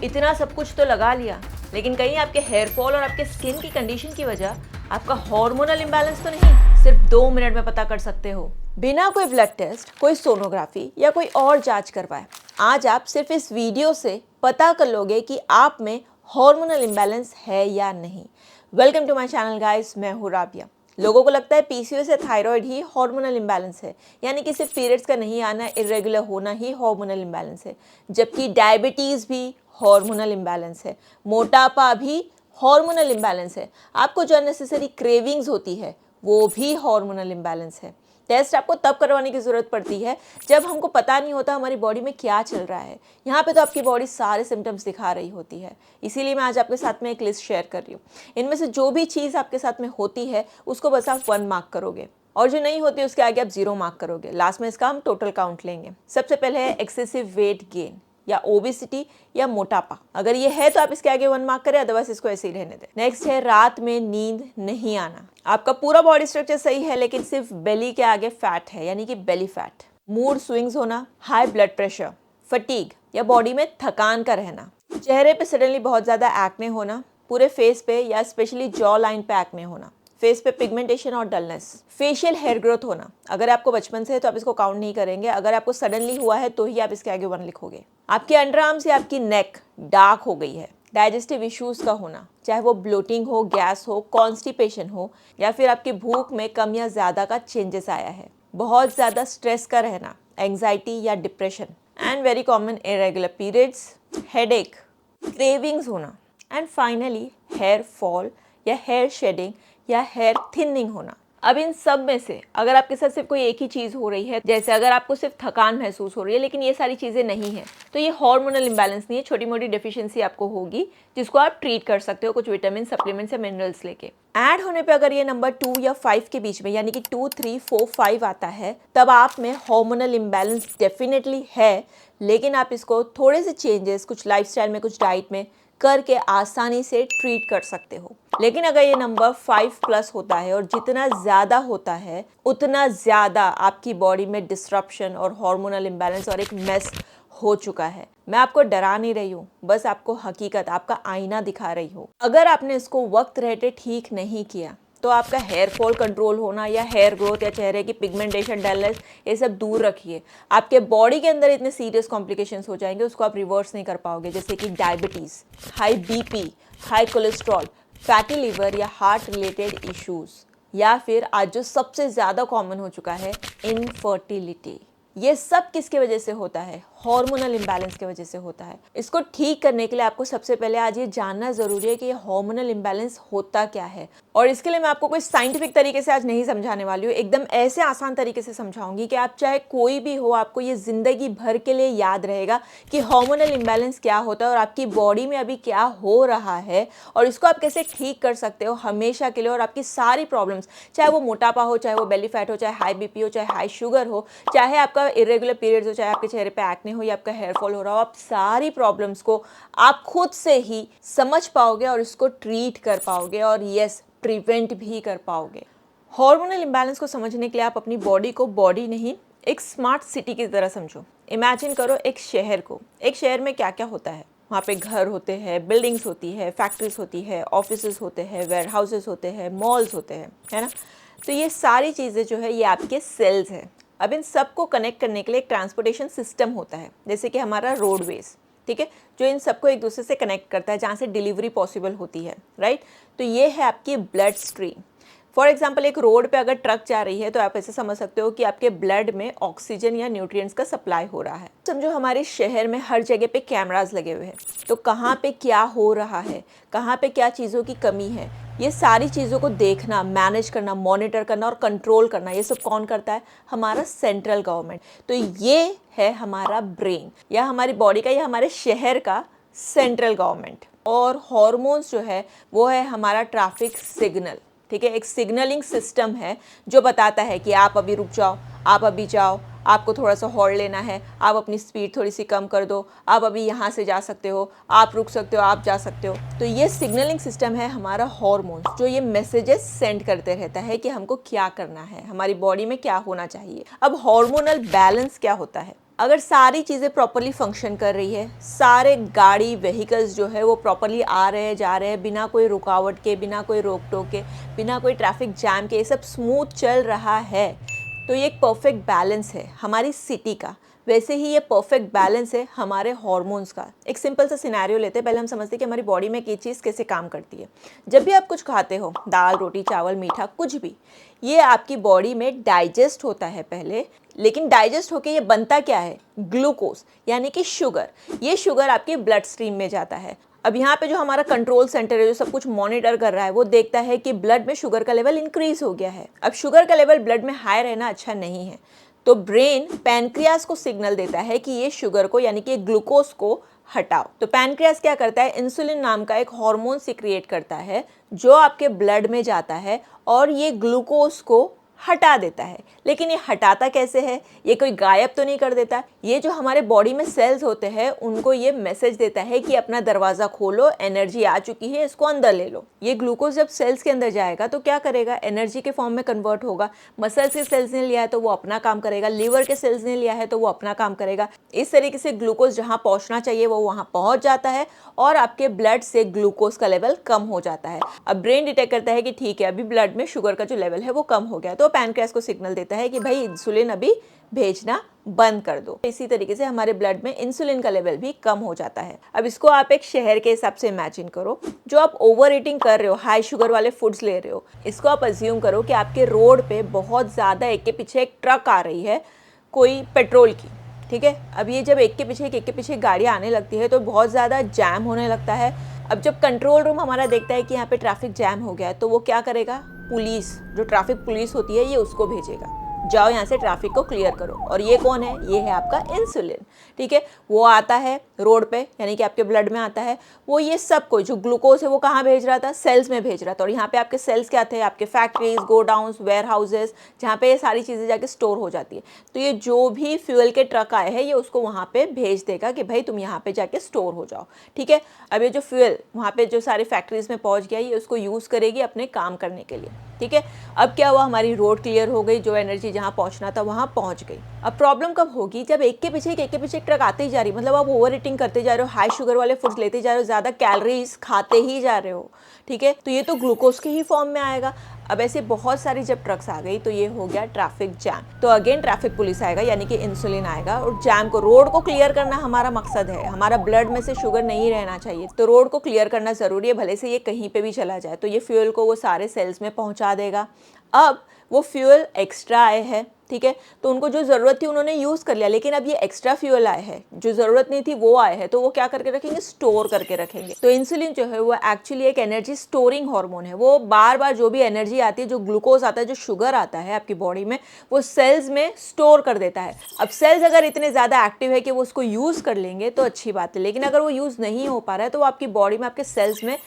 इतना सब कुछ तो लगा लिया, लेकिन कहीं आपके हेयर फॉल और आपके स्किन की कंडीशन की वजह आपका हार्मोनल इम्बैलेंस तो नहीं? सिर्फ 2 मिनट में पता कर सकते हो, बिना कोई ब्लड टेस्ट, कोई सोनोग्राफी या कोई और जांच करवाए। आज आप सिर्फ इस वीडियो से पता कर लोगे कि आप में हार्मोनल इम्बैलेंस है या नहीं। Welcome to my channel guys, मैं हूँ राबिया। लोगों को लगता है पीसीओएस या थायराइड ही हार्मोनल इम्बैलेंस है, यानी कि सिर्फ पीरियड्स का नहीं आना, इरेगुलर होना ही हार्मोनल इम्बैलेंस है, जबकि डायबिटीज़ भी हार्मोनल इम्बैलेंस है, मोटापा भी हार्मोनल इम्बैलेंस है, आपको जो अननेसेसरी क्रेविंग्स होती है वो भी हार्मोनल इम्बैलेंस है। टेस्ट आपको तब करवाने की ज़रूरत पड़ती है जब हमको पता नहीं होता हमारी बॉडी में क्या चल रहा है। यहाँ पे तो आपकी बॉडी सारे सिम्टम्स दिखा रही होती है, इसीलिए मैं आज आपके साथ में एक लिस्ट शेयर कर रही हूँ। इनमें से जो भी चीज़ आपके साथ में होती है उसको बस आप 1 मार्क करोगे, और जो नहीं होती उसके आगे आप 0 मार्क करोगे। लास्ट में इसका हम टोटल काउंट लेंगे। सबसे पहले है एक्सेसिव वेट गेन या ओबेसिटी या मोटापा। अगर ये है तो आप इसके आगे 1 मार्क करें, अदरवाइज इसको ऐसे ही रहने दें। नेक्स्ट है रात में नींद नहीं आना। आपका पूरा बॉडी स्ट्रक्चर सही है लेकिन सिर्फ बेली के आगे फैट है, यानी कि बेली फैट। मूड स्विंग्स होना, हाई ब्लड प्रेशर, फटीग या बॉडी में थकान का रहना, चेहरे पे सडनली बहुत ज्यादा एक्ने होना, पूरे फेस पे या स्पेशली जॉ लाइन पे एक्ने होना, फेस पे पिगमेंटेशन और डलनेस, फेशियल हेयर ग्रोथ होना। अगर आपको बचपन से है तो आप इसको काउंट नहीं करेंगे, अगर आपको सडनली हुआ है तो ही आप इसके आगे 1 लिखोगे। आपके अंडर आर्म्स या आपकी नेक डार्क हो गई है, डाइजेस्टिव इश्यूज का होना, चाहे वो ब्लोटिंग हो, गैस हो, कॉन्स्टिपेशन हो, या फिर आपकी भूख में कम या ज्यादा का चेंजेस आया है, बहुत ज्यादा स्ट्रेस का रहना, एंग्जाइटी या depression, and very common irregular periods, headache, cravings होना, एंड फाइनली हेयर फॉल या हेयर शेडिंग या हेयर थिनिंग होना। अब इन सब में से अगर आपके साथ सिर्फ कोई एक ही चीज हो रही है, जैसे अगर आपको सिर्फ थकान महसूस हो रही है लेकिन ये सारी चीजें नहीं है, तो ये हार्मोनल इम्बैलेंस नहीं है, छोटी मोटी डेफिशिएंसी आपको होगी जिसको आप ट्रीट कर सकते हो कुछ विटामिन, सप्लीमेंट्स या मिनरल्स लेके। ऐड होने पे अगर ये नंबर 2 या 5 के बीच में, यानी कि 2, 3, 4, 5 आता है, तब आप में हार्मोनल इम्बैलेंस डेफिनेटली है, लेकिन आप इसको थोड़े से चेंजेस कुछ लाइफस्टाइल में, कुछ डाइट में करके आसानी से ट्रीट कर सकते हो। लेकिन अगर ये नंबर 5+ होता है, और जितना ज़्यादा होता है उतना ज़्यादा आपकी बॉडी में डिस्ट्रप्शन और हार्मोनल इम्बैलेंस और एक मेस हो चुका है। मैं आपको डरा नहीं रही हूँ, बस आपको हकीकत, आपका आईना दिखा रही हूँ। अगर आपने इसको वक्त रहते ठीक नहीं किया तो आपका हेयर फॉल कंट्रोल होना या हेयर ग्रोथ या चेहरे की पिगमेंटेशन, डलनेस, ये सब दूर रखिए। आपके बॉडी के अंदर इतने सीरियस कॉम्प्लिकेशंस हो जाएंगे, उसको आप रिवर्स नहीं कर पाओगे, जैसे कि diabetes, high BP, high cholesterol, fatty liver या हार्ट रिलेटेड इश्यूज, या फिर आज जो सबसे ज़्यादा कॉमन हो चुका है, इनफर्टिलिटी। ये सब किसके वजह से होता है? हार्मोनल इम्बैलेंस की वजह से होता है। इसको ठीक करने के लिए आपको सबसे पहले आज ये जानना जरूरी है कि ये हार्मोनल इम्बैलेंस होता क्या है, और इसके लिए मैं आपको कोई साइंटिफिक तरीके से आज नहीं समझाने वाली हूँ। एकदम ऐसे आसान तरीके से समझाऊंगी कि आप चाहे कोई भी हो, आपको ये जिंदगी भर के लिए याद रहेगा कि हार्मोनल इम्बैलेंस क्या होता है और आपकी बॉडी में अभी क्या हो रहा है, और इसको आप कैसे ठीक कर सकते हो हमेशा के लिए। और आपकी सारी प्रॉब्लम्स, चाहे वो मोटापा हो, चाहे वो बेली फैट हो, चाहे हाई बीपी हो, चाहे हाई शुगर हो, चाहे आपका इरेगुलर पीरियड्स हो, चाहे आपके चेहरे पे एक्ने हो या आपका हेयर फॉल हो रहा हो, आप सारी प्रॉब्लम्स को आप खुद से ही समझ पाओगे और इसको ट्रीट कर पाओगे, और यस, प्रिवेंट भी कर पाओगे। हार्मोनल इम्बैलेंस को समझने के लिए आप अपनी बॉडी को बॉडी नहीं, एक स्मार्ट सिटी की तरह समझो। इमेजिन करो एक शहर को। एक शहर में क्या क्या होता है? वहाँ पे घर होते हैं, बिल्डिंग्स होती है, फैक्ट्रीज होती है, ऑफिसेज होते हैं, वेयर हाउसेज होते हैं, मॉल्स होते हैं, है ना? तो ये सारी चीज़ें जो है ये आपके सेल्स हैं। अब इन सब को कनेक्ट करने के लिए एक ट्रांसपोर्टेशन सिस्टम होता है, जैसे कि हमारा रोडवेज, ठीक है, जो इन सबको एक दूसरे से कनेक्ट करता है, जहाँ से डिलीवरी पॉसिबल होती है, राइट? तो ये है आपकी ब्लड स्ट्रीम। फॉर एग्जाम्पल, एक रोड पे अगर ट्रक जा रही है तो आप ऐसे समझ सकते हो कि आपके ब्लड में ऑक्सीजन या न्यूट्रिएंट्स का सप्लाई हो रहा है। समझो हमारे शहर में हर जगह पे कैमरास लगे हुए हैं, तो कहाँ पे क्या हो रहा है, कहाँ पे क्या चीज़ों की कमी है, ये सारी चीज़ों को देखना, मैनेज करना, मॉनिटर करना और कंट्रोल करना, ये सब कौन करता है? हमारा सेंट्रल गवर्नमेंट। तो ये है हमारा ब्रेन, या हमारी बॉडी का या हमारे शहर का सेंट्रल गवर्नमेंट। और हॉर्मोन्स जो है वो है हमारा ट्रैफिक सिग्नल, ठीक है, एक सिग्नलिंग सिस्टम है जो बताता है कि आप अभी रुक जाओ, आप अभी जाओ, आपको थोड़ा सा हॉल्ट लेना है, आप अपनी स्पीड थोड़ी सी कम कर दो, आप अभी यहाँ से जा सकते हो, आप रुक सकते हो, आप जा सकते हो। तो ये सिग्नलिंग सिस्टम है हमारा हॉर्मोन्स, जो ये मैसेजेस सेंड करते रहता है कि हमको क्या करना है, हमारी बॉडी में क्या होना चाहिए। अब हार्मोनल बैलेंस क्या होता है? अगर सारी चीज़ें प्रॉपरली फंक्शन कर रही है, सारे गाड़ी व्हीकल्स जो है वो प्रॉपरली आ रहे हैं जा रहे हैं, बिना कोई रुकावट के, बिना कोई रोक टोक के, बिना कोई ट्रैफिक जैम के, ये सब स्मूथ चल रहा है, तो ये एक परफेक्ट बैलेंस है हमारी सिटी का। वैसे ही ये परफेक्ट बैलेंस है हमारे हार्मोन्स का। एक सिंपल सा सिनेरियो लेते हैं, पहले हम समझते हैं कि हमारी बॉडी में एक चीज़ कैसे काम करती है। जब भी आप कुछ खाते हो, दाल रोटी चावल मीठा कुछ भी, ये आपकी बॉडी में डाइजेस्ट होता है पहले, लेकिन डाइजेस्ट होके ये बनता क्या है, ग्लूकोज यानी कि शुगर। ये शुगर आपके ब्लड स्ट्रीम में जाता है। अब यहाँ पे जो हमारा कंट्रोल सेंटर है जो सब कुछ मॉनिटर कर रहा है, वो देखता है कि ब्लड में शुगर का लेवल इंक्रीज हो गया है। अब शुगर का लेवल ब्लड में हाई रहना अच्छा नहीं है, तो ब्रेन पैनक्रियास को सिग्नल देता है कि ये शुगर को यानी कि ग्लूकोज को हटाओ। तो पैनक्रियास क्या करता है, इंसुलिन नाम का एक हार्मोन सिक्रिएट करता है जो आपके ब्लड में जाता है और ये ग्लूकोज को हटा देता है। लेकिन ये हटाता कैसे है, ये कोई गायब तो नहीं कर देता। ये जो हमारे बॉडी में सेल्स होते हैं उनको ये मैसेज देता है कि अपना दरवाज़ा खोलो, एनर्जी आ चुकी है, इसको अंदर ले लो। ये ग्लूकोज जब सेल्स के अंदर जाएगा तो क्या करेगा, एनर्जी के फॉर्म में कन्वर्ट होगा। मसल्स के सेल्स ने लिया है तो वो अपना काम करेगा, लीवर के सेल्स ने लिया है तो वो अपना काम करेगा। इस तरीके से ग्लूकोज जहाँ पहुँचना चाहिए वो वहाँ पहुँच जाता है और आपके ब्लड से ग्लूकोज का लेवल कम हो जाता है। अब ब्रेन डिटेक्ट करता है कि ठीक है, अभी ब्लड में शुगर का जो लेवल है वो कम हो गया, तो पैनक्रियास को सिग्नल देता है कि भाई इंसुलिन अभी भेजना बंद कर दो। इसी तरीके से हमारे ब्लड में इंसुलिन का लेवल भी कम हो जाता है। अब इसको आप एक शहर के हिसाब से इमेजिन करो। जो आप ओवर ईटिंग कर रहे हो, हाई शुगर वाले फूड्स ले रहे हो, इसको आप अज्यूम करो कि आपके रोड पे बहुत ज़्यादा एक के पीछे एक ट्रक आ रही है कोई पेट्रोल की, ठीक है। अब ये जब एक के पीछे गाड़ियाँ आने लगती है तो बहुत ज़्यादा जैम होने लगता है। अब जब कंट्रोल रूम हमारा देखता है कि यहाँ पे ट्रैफिक जैम हो गया है तो वो क्या करेगा, पुलिस, जो ट्रैफिक पुलिस होती है, ये उसको भेजेगा, जाओ यहाँ से ट्रैफिक को क्लियर करो। और ये कौन है, ये है आपका इंसुलिन, ठीक है। वो आता है रोड पे यानी कि आपके ब्लड में आता है, वो ये सब को जो ग्लूकोज है वो कहाँ भेज रहा था, सेल्स में भेज रहा था। और यहाँ पे आपके सेल्स क्या थे, आपके फैक्ट्रीज, गोडाउन्स, वेयर हाउसेज, जहाँ पे ये सारी चीज़ें जाके स्टोर हो जाती है। तो ये जो भी फ्यूल के ट्रक आए हैं ये उसको वहाँ पे भेज देगा कि भाई तुम यहाँ पे जाके स्टोर हो जाओ, ठीक है। अब ये जो फ्यूल वहाँ पे जो सारी फैक्ट्रीज में पहुँच गया, ये उसको यूज़ करेगी अपने काम करने के लिए, ठीक है। अब क्या हुआ, हमारी रोड क्लियर हो गई, जो एनर्जी जहाँ पहुँचना था वहाँ पहुँच गई। अब प्रॉब्लम कब होगी, जब एक के पीछे एक ट्रक आते ही जा रही, मतलब आप ओवर ईटिंग करते जा रहे हो, हाई शुगर वाले फूड्स लेते जा रहे हो, ज़्यादा कैलोरीज खाते ही जा रहे हो, ठीक है। तो ये तो ग्लूकोज के ही फॉर्म में आएगा। अब ऐसे बहुत सारी जब ट्रक्स आ गई तो ये हो गया ट्रैफिक जैम। तो अगेन ट्रैफिक पुलिस आएगा यानी कि इंसुलिन आएगा और जैम को, रोड को क्लियर करना हमारा मकसद है। हमारा ब्लड में से शुगर नहीं रहना चाहिए, तो रोड को क्लियर करना ज़रूरी है, भले से ये कहीं पे भी चला जाए। तो ये फ्यूल को वो सारे सेल्स में पहुंचा देगा। अब वो फ्यूल एक्स्ट्रा आए हैं, ठीक है, तो उनको जो ज़रूरत थी उन्होंने यूज़ कर लिया, लेकिन अब ये एक्स्ट्रा फ्यूल आए हैं, जो ज़रूरत नहीं थी वो आए हैं, तो वो क्या करके रखेंगे, स्टोर करके रखेंगे। तो इंसुलिन जो है वो एक्चुअली एक एनर्जी स्टोरिंग हार्मोन है। वो बार बार जो भी एनर्जी आती है, जो ग्लूकोज आता है, जो शुगर आता है आपकी बॉडी में, वो सेल्स में स्टोर कर देता है। अब सेल्स अगर इतने ज़्यादा एक्टिव है कि वो उसको यूज़ कर लेंगे तो अच्छी बात है, लेकिन अगर वो यूज़ नहीं हो पा रहा है तो वो आपकी बॉडी में, आपके सेल्स में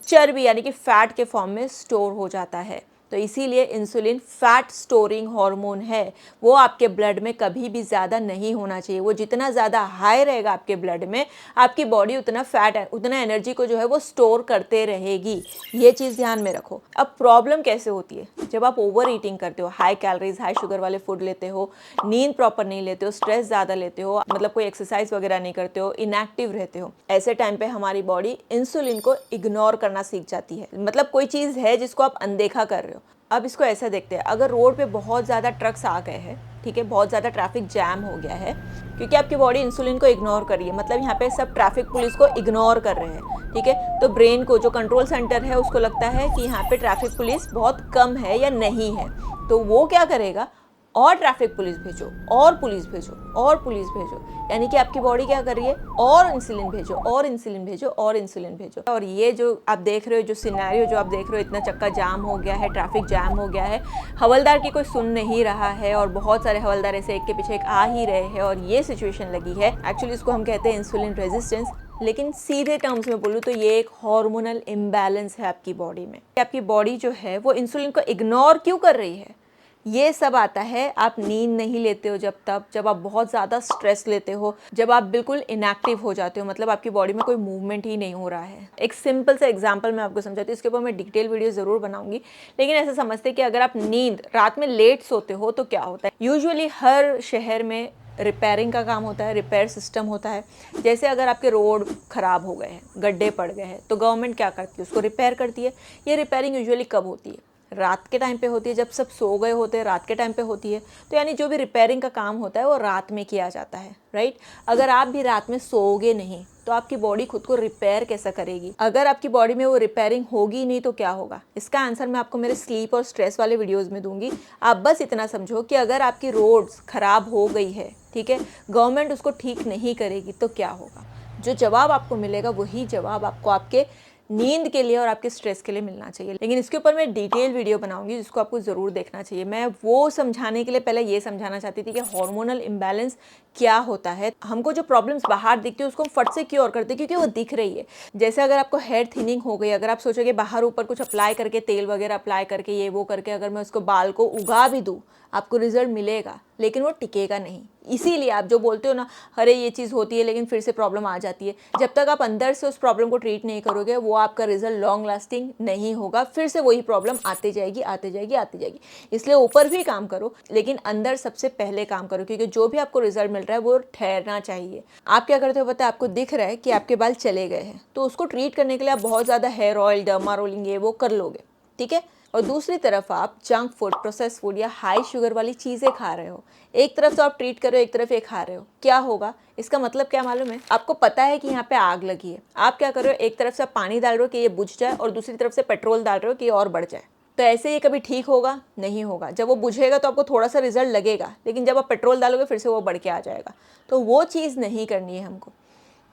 चर्बी यानी कि फैट के फॉर्म में स्टोर हो जाता है। तो इसीलिए इंसुलिन फैट स्टोरिंग हार्मोन है। वो आपके ब्लड में कभी भी ज़्यादा नहीं होना चाहिए। वो जितना ज़्यादा हाई रहेगा आपके ब्लड में, आपकी बॉडी उतना फैट है, उतना एनर्जी को जो है वो स्टोर करते रहेगी। ये चीज़ ध्यान में रखो। अब प्रॉब्लम कैसे होती है, जब आप ओवर ईटिंग करते हो, हाई कैलोरीज हाई शुगर वाले फूड लेते हो, नींद प्रॉपर नहीं लेते हो, स्ट्रेस ज़्यादा लेते हो, मतलब कोई एक्सरसाइज वगैरह नहीं करते हो, इनएक्टिव रहते हो, ऐसे टाइम पे हमारी बॉडी इंसुलिन को इग्नोर करना सीख जाती है। मतलब कोई चीज़ है जिसको आप अनदेखा कर रहे हो। अब इसको ऐसा देखते हैं, अगर रोड पे बहुत ज़्यादा ट्रक्स आ गए हैं, ठीक है, बहुत ज़्यादा ट्रैफिक जैम हो गया है, क्योंकि आपकी बॉडी इंसुलिन को इग्नोर कर रही है, मतलब यहाँ पे सब ट्रैफिक पुलिस को इग्नोर कर रहे हैं, ठीक है। तो ब्रेन को, जो कंट्रोल सेंटर है, उसको लगता है कि यहाँ पे ट्रैफिक पुलिस बहुत कम है या नहीं है, तो वो क्या करेगा, और ट्रैफिक पुलिस भेजो, और पुलिस भेजो, और पुलिस भेजो, यानी कि आपकी बॉडी क्या कर रही है, और इंसुलिन भेजो, और इंसुलिन भेजो, और इंसुलिन भेजो। और ये जो आप देख रहे हो, जो सिनेरियो जो आप देख रहे हो, इतना चक्का जाम हो गया है, ट्रैफिक जाम हो गया है, हवलदार की कोई सुन नहीं रहा है और बहुत सारे हवलदार ऐसे एक के पीछे एक आ ही रहे हैं और ये सिचुएशन लगी है। एक्चुअली इसको हम कहते हैं इंसुलिन रेजिस्टेंस, लेकिन सीधे टर्म्स में बोलूँ तो ये एक हार्मोनल इम्बैलेंस है आपकी बॉडी में। आपकी बॉडी जो है वो इंसुलिन को इग्नोर क्यों कर रही है, ये सब आता है, आप नींद नहीं लेते हो जब आप बहुत ज़्यादा स्ट्रेस लेते हो, जब आप बिल्कुल इनएक्टिव हो जाते हो, मतलब आपकी बॉडी में कोई मूवमेंट ही नहीं हो रहा है। एक सिंपल सा एग्जांपल मैं आपको समझाती हूँ, इसके ऊपर मैं डिटेल वीडियो ज़रूर बनाऊंगी, लेकिन ऐसा समझते कि अगर आप नींद रात में लेट सोते हो तो क्या होता है। यूजुअली हर शहर में रिपेयरिंग का काम होता है, रिपेयर सिस्टम होता है। जैसे अगर आपके रोड ख़राब हो गए हैं, गड्ढे पड़ गए हैं, तो गवर्नमेंट क्या करती है, उसको रिपेयर करती है। ये रिपेयरिंग यूजुअली कब होती है? रात के टाइम पे होती है, जब सब सो गए होते हैं, रात के टाइम पे होती है। तो यानी जो भी रिपेयरिंग का काम होता है वो रात में किया जाता है, राइट। अगर आप भी रात में सोओगे नहीं तो आपकी बॉडी खुद को रिपेयर कैसा करेगी? अगर आपकी बॉडी में वो रिपेयरिंग होगी नहीं तो क्या होगा? इसका आंसर मैं आपको मेरे स्लीप और स्ट्रेस वाले वीडियोस में दूंगी। आप बस इतना समझो कि अगर आपकी रोड्स खराब हो गई है, ठीक है, गवर्नमेंट उसको ठीक नहीं करेगी तो क्या होगा? जो जवाब आपको मिलेगा वही जवाब आपको आपके नींद के लिए और आपके स्ट्रेस के लिए मिलना चाहिए। लेकिन इसके ऊपर मैं डिटेल वीडियो बनाऊंगी जिसको आपको ज़रूर देखना चाहिए। मैं वो समझाने के लिए पहले ये समझाना चाहती थी कि हार्मोनल इम्बैलेंस क्या होता है। हमको जो प्रॉब्लम्स बाहर दिखती है उसको हम फट से क्योर करते हैं क्योंकि वो दिख रही है। जैसे अगर आपको हेयर थिनिंग हो गई, अगर आप सोचोगे बाहर ऊपर कुछ अप्लाई करके, तेल वगैरह अप्लाई करके, ये वो करके अगर मैं उसको बाल को उगा भी दूँ, आपको रिजल्ट मिलेगा लेकिन वो टिकेगा नहीं। इसीलिए आप जो बोलते हो ना, अरे ये चीज़ होती है लेकिन फिर से प्रॉब्लम आ जाती है, जब तक आप अंदर से उस प्रॉब्लम को ट्रीट नहीं करोगे वो आपका रिजल्ट लॉन्ग लास्टिंग नहीं होगा। फिर से वही प्रॉब्लम आती जाएगी आती जाएगी आती जाएगी। इसलिए ऊपर भी काम करो लेकिन अंदर सबसे पहले काम करो, क्योंकि जो भी आपको रिजल्ट मिल रहा है वो ठहरना चाहिए। आप क्या करते हो पता है? आपको दिख रहा है कि आपके बाल चले गए हैं, तो उसको ट्रीट करने के लिए आप बहुत ज़्यादा हेयर ऑयल, डर्मा रोलिंग, ये वो कर लोगे, ठीक है। और दूसरी तरफ आप जंक फूड, प्रोसेस फूड या हाई शुगर वाली चीज़ें खा रहे हो। एक तरफ तो आप ट्रीट कर रहे हो, एक तरफ ये खा रहे हो। क्या होगा? इसका मतलब क्या मालूम है? आपको पता है कि यहाँ पे आग लगी है, आप क्या कर रहे हो? एक तरफ से आप पानी डाल रहे हो कि ये बुझ जाए और दूसरी तरफ से पेट्रोल डाल रहे हो कि ये और बढ़ जाए। तो ऐसे ये कभी ठीक होगा? नहीं होगा। जब वो बुझेगा तो आपको थोड़ा सा रिजल्ट लगेगा, लेकिन जब आप पेट्रोल डालोगे फिर से वो बढ़ के आ जाएगा। तो वो चीज़ नहीं करनी है हमको।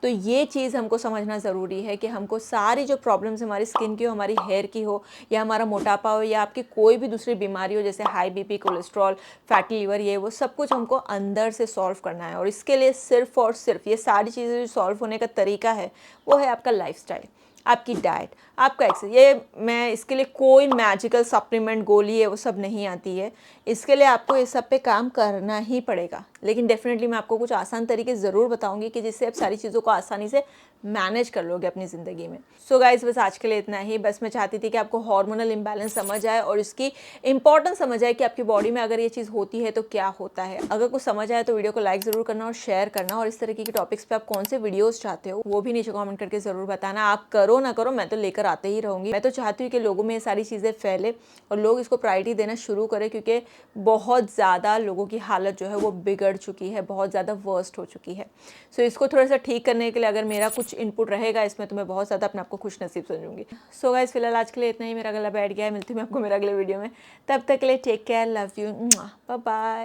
तो ये चीज़ हमको समझना ज़रूरी है कि हमको सारी जो प्रॉब्लम्स हमारी स्किन की हो, हमारी हेयर की हो, या हमारा मोटापा हो, या आपकी कोई भी दूसरी बीमारी हो जैसे high BP, cholesterol, fatty liver, ये वो सब कुछ हमको अंदर से सॉल्व करना है। और इसके लिए सिर्फ और सिर्फ ये सारी चीज़ें जो सॉल्व होने का तरीका है वो है आपका लाइफस्टाइल, आपकी डाइट, आपका एक्सरसाइज। ये मैं इसके लिए कोई मैजिकल सप्लीमेंट, गोली है वो सब नहीं आती है। इसके लिए आपको इस सब पे काम करना ही पड़ेगा। लेकिन डेफिनेटली मैं आपको कुछ आसान तरीके ज़रूर बताऊंगी कि जिससे आप सारी चीज़ों को आसानी से मैनेज कर लोगे अपनी ज़िंदगी में। सो गाइज, बस आज के लिए इतना ही। बस मैं चाहती थी कि आपको हार्मोनल इम्बैलेंस समझ आए और इसकी इंपॉर्टेंस समझ आए कि आपकी बॉडी में अगर ये चीज़ होती है तो क्या होता है। अगर कुछ समझ आए तो वीडियो को लाइक ज़रूर करना और शेयर करना। और इस तरीके के टॉपिक्स पे आप कौन से वीडियोज़ चाहते हो वो भी नीचे कॉमेंट करके ज़रूर बताना। आप करो ना करो, मैं तो लेकर आते ही रहूँगी। मैं तो चाहती हूँ कि लोगों में ये सारी चीज़ें फैले और लोग इसको प्रायोरिटी देना शुरू करें, क्योंकि बहुत ज़्यादा लोगों की हालत जो है वो बिगड़ चुकी है, बहुत ज़्यादा वर्स्ट हो चुकी है। सो इसको थोड़ा सा ठीक करने के लिए अगर मेरा कुछ इनपुट रहेगा इसमें तो मैं बहुत ज़्यादा अपने आपको खुश नसीब समझूंगी। सो गाइस, फिलहाल आज के लिए इतना ही। मेरा गला बैठ गया है। मिलती हूँ मैं आपको मेरे अगले वीडियो में। तब तक के लिए take care, love you, bye bye.